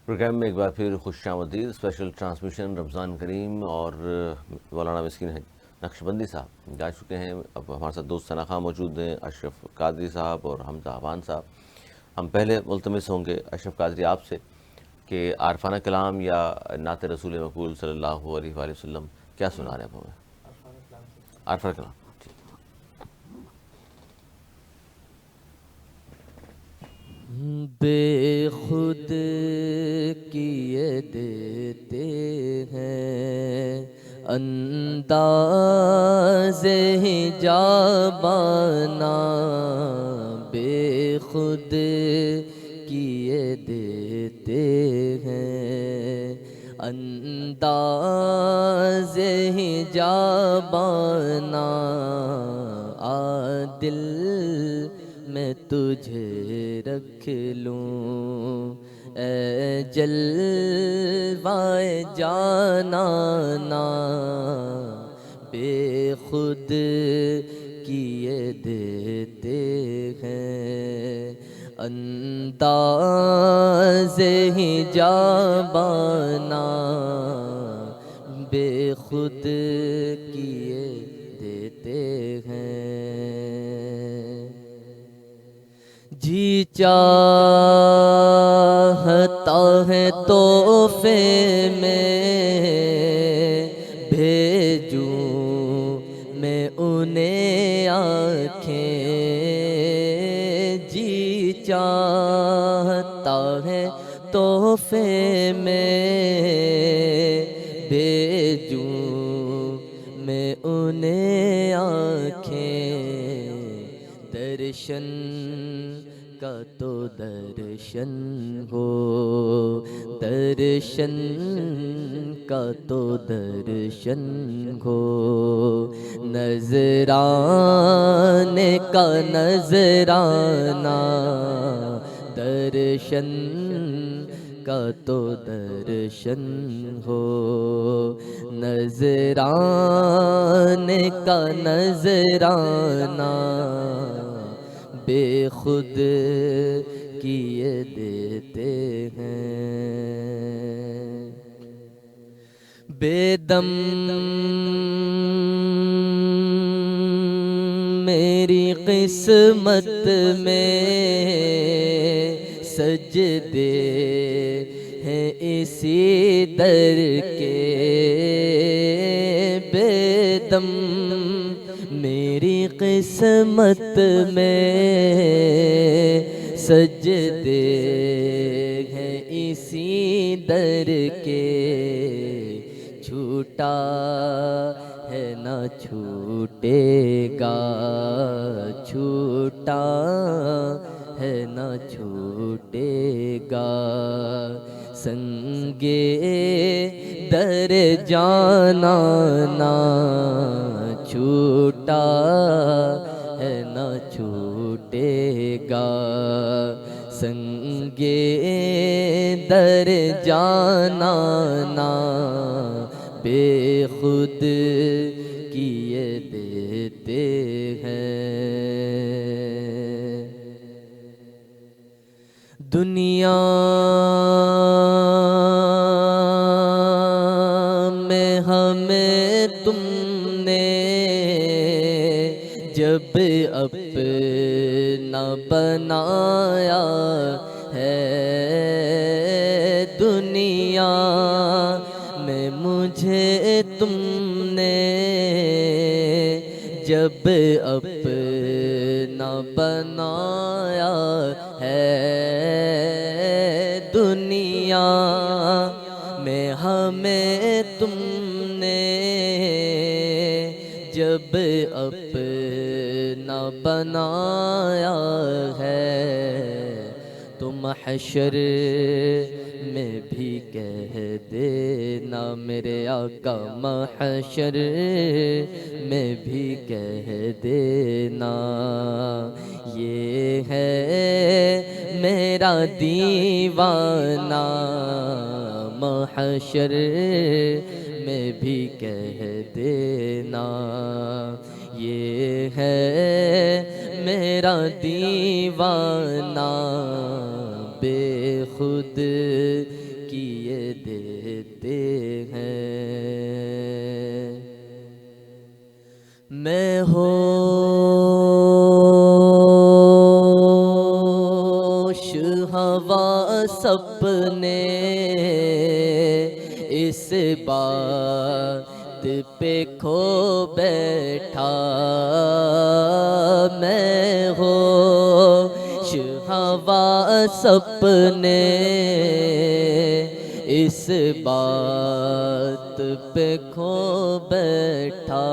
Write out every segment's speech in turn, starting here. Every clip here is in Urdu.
پروگرام میں ایک بار پھر خوش آمدید. اسپیشل ٹرانسمیشن رمضان کریم اور مولانا مسکین نقش بندی صاحب جا چکے ہیں. اب ہمارے ساتھ دوست ثنا خان موجود ہیں, اشرف قادری صاحب اور حمزہ احوان صاحب. ہم پہلے ملتمس ہوں گے اشرف قادری آپ سے کہ عارفانہ کلام یا نعت رسول مقبول صلی اللہ علیہ وآلہ وسلم کیا سنا رہے ہیں ہمیں؟ عارفانہ کلام. بے خود کیے دیتے ہیں انداز حجابانہ، بے خود کیے دیتے ہیں انداز حجابانہ، دل میں تجھے رکھ لوں اے جلوائے جانانا، بے خود کیے دیتے ہیں انداز حجابانہ، بے خود کیے دیتے ہیں. جی چاہتا ہے تحفے میں بھیجوں میں انہیں آنکھیں، جی چاہتا ہے تحفے میں بھیجوں میں انہیں آنکھیں، درشن کا تو درشن ہو، درشن کا تو درشن ہو، نذرانے کا نذرانہ، درشن کا تو درشن ہو، نذرانے کا نذرانہ، بے خود کیے دیتے ہیں. بے دم میری قسمت میں سجدے ہیں اسی در کے، بے دم میری قسمت میں سجدے ہیں اسی در کے، چھوٹا ہے نہ چھوٹے گا، چھوٹا ہے نہ چھوٹے گا، سنگے در جانانا، چھوٹا ہے نہ چھوٹے گا، سنگے در جانانا، بے خود کیے دیتے ہیں. دنیا میں ہمیں تم نے جب اپنا بنایا ہے، دنیا میں مجھے تم نے جب اپنا بنایا ہے، دنیا میں ہمیں تم نے جب اپنا بنایا ہے، تو محشر میں بھی کہہ دینا میرے آقا، محشر میں بھی کہہ دینا، یہ ہے میرا دیوانہ، محشر میں بھی کہہ دینا، یہ ہے میرا دیوانہ، بے خود کیے دیتے ہیں میں ہوش ہوا سپنے اس بات پہ کھو بیٹھا میں ہوش ہوا سپنے اس بات پہ کھو بیٹھا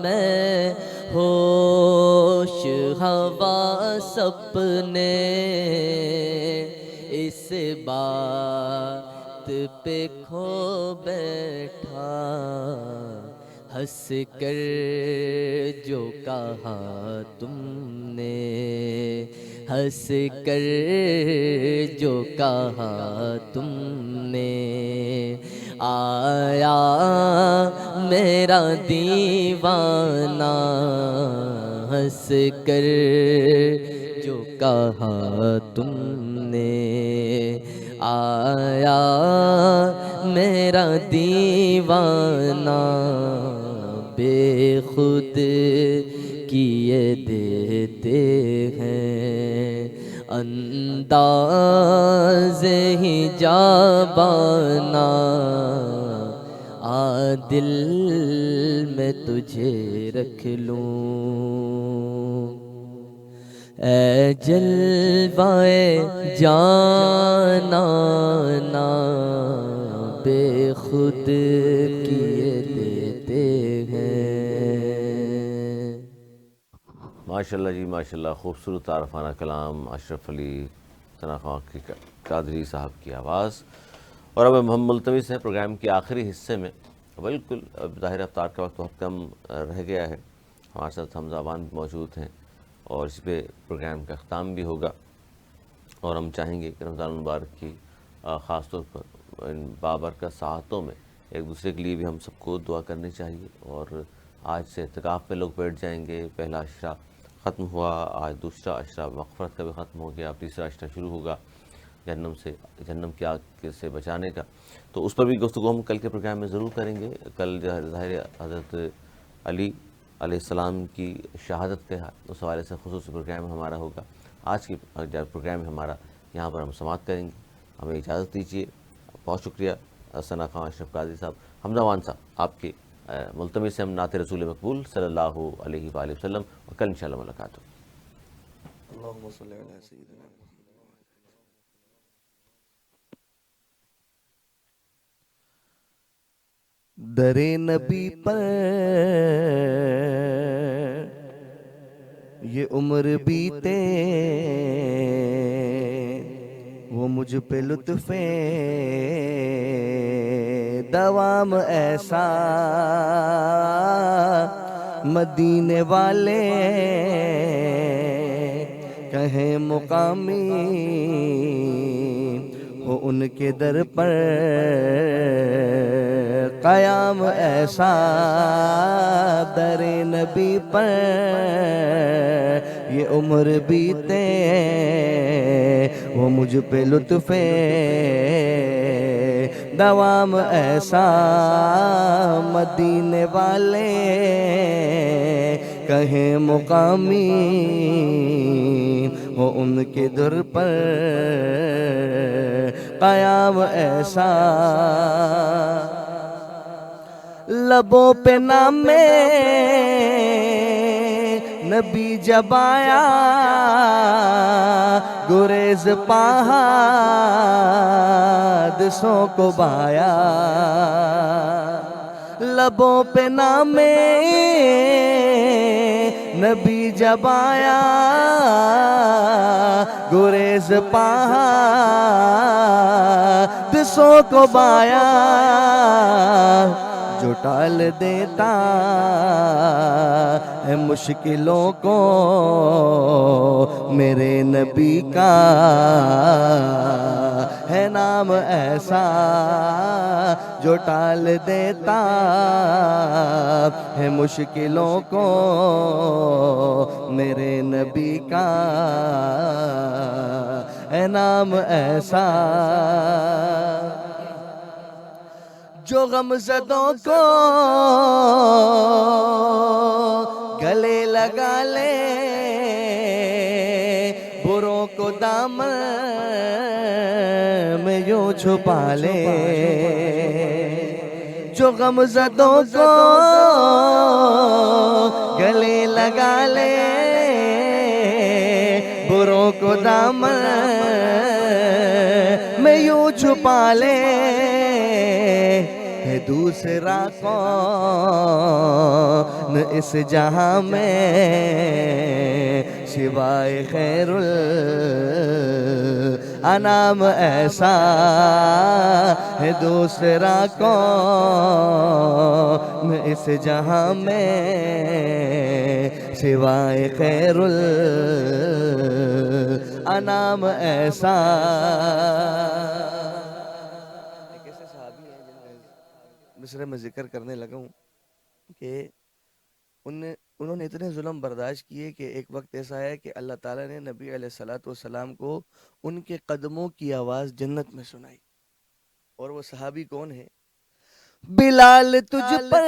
میں ہوش ہوا سپنے اس بات پہ کھو بیٹھا ہنس کر جو کہا تم نے ہنس کر جو کہا تم نے آیا میرا دیوانہ ہنس کر جو کہا تم نے آیا میرا دیوانہ بے خود کیے دیتے ہیں انداز ہی جابانا آ دل میں تجھے رکھ لوں اے جلوائے جانانا بے خود کیے دیتے ہیں ماشاءاللہ جی ماشاءاللہ، خوبصورت عارفانہ کلام اشرف علی ثنا خان قادری صاحب کی آواز۔ اور اب ہم ملتمس ہیں پروگرام کے آخری حصے میں، بالکل اب ظاہر افطار کا وقت بہت کم رہ گیا ہے، ہمارے ساتھ حمزہ عوان بھی موجود ہیں اور اس پہ پروگرام کا اختتام بھی ہوگا، اور ہم چاہیں گے کہ رمضان المبارک کی خاص طور پر ان بابرکت ساعتوں میں ایک دوسرے کے لیے بھی ہم سب کو دعا کرنی چاہیے۔ اور آج سے اعتکاف میں لوگ بیٹھ جائیں گے، پہلا عشرہ ختم ہوا، آج دوسرا عشرہ مغفرت کا بھی ختم ہو گیا، اب تیسرا عشرہ شروع ہوگا جہنم کی آگ سے بچانے کا، تو اس پر بھی گفتگو ہم کل کے پروگرام میں ضرور کریں گے۔ کل ظاہر حضرت علی علیہ السلام کی شہادت کے اس حوالے سے خصوصی پروگرام ہمارا ہوگا۔ آج کی پروگرام ہمارا یہاں پر ہم سماعت کریں گے، ہمیں اجازت دیجیے۔ بہت شکریہ ثنا خان اشرف قادری صاحب، حمزہ عوان صاحب، آپ کے ملتمس سے ہم نعت رسول مقبول صلی اللہ علیہ وآلہ وسلم، اور کل انشاءاللہ ملاقات ہو۔ اللہم صلی علی سیدنا در نبی پر یہ عمر بیتے وہ مجھ پہ لطف دوام ایسا مدینے والے کہیں مقامی ہو ان کے در پر قیام ایسا در نبی پر یہ عمر بیتے وہ مجھ پہ لطف دوام ایسا مدینے والے کہیں مقامی ہو ان کے در پر قیام ایسا لبوں پہ نام نبی جب آیا گریز حادثوں کو بایا لبوں پہ نام نبی جب آیا گریز حادثوں کو بایا جو ٹال دیتا ہے مشکلوں کو میرے نبی کا ہے نام ایسا جو ٹال دیتا ہے مشکلوں کو میرے نبی کا اے نام ایسا جو غم زدوں کو گلے لگا لے، بروں کو دامن میں یوں چھپا لے، جو غم زدوں کو گلے لگا لے، بروں کو دامن میں یوں چھپا لے، ہے دوسرا کون اس جہاں میں سوائے خیر الانام ایسا، ہے دوسرا کون اس جہاں میں سوائے خیر الانام ایسا۔ مصرع میں ذکر کرنے لگا ہوں کہ انہوں نے اتنے ظلم برداشت کیے کہ ایک وقت ایسا ہے کہ اللہ تعالیٰ نے نبی علیہ السلام کو ان کے قدموں کی آواز جنت میں سنائی، اور وہ صحابی کون ہے؟ بلال تجھ پر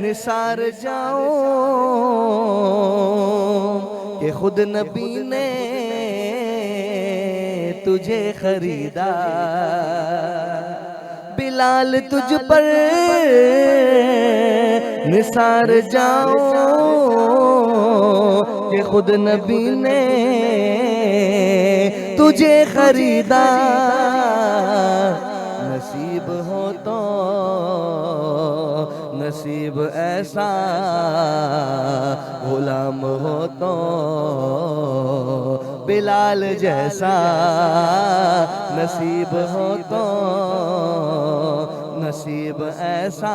نثار جاؤں کہ خود نبی نے تجھے خریدا، بلال تجھ پر نثار جاؤں کہ خود نبی نے تجھے خریدا، نصیب ہو تو نصیب ایسا، غلام ہو تو بلال جیسا، نصیب ہو تو نصیب ایسا،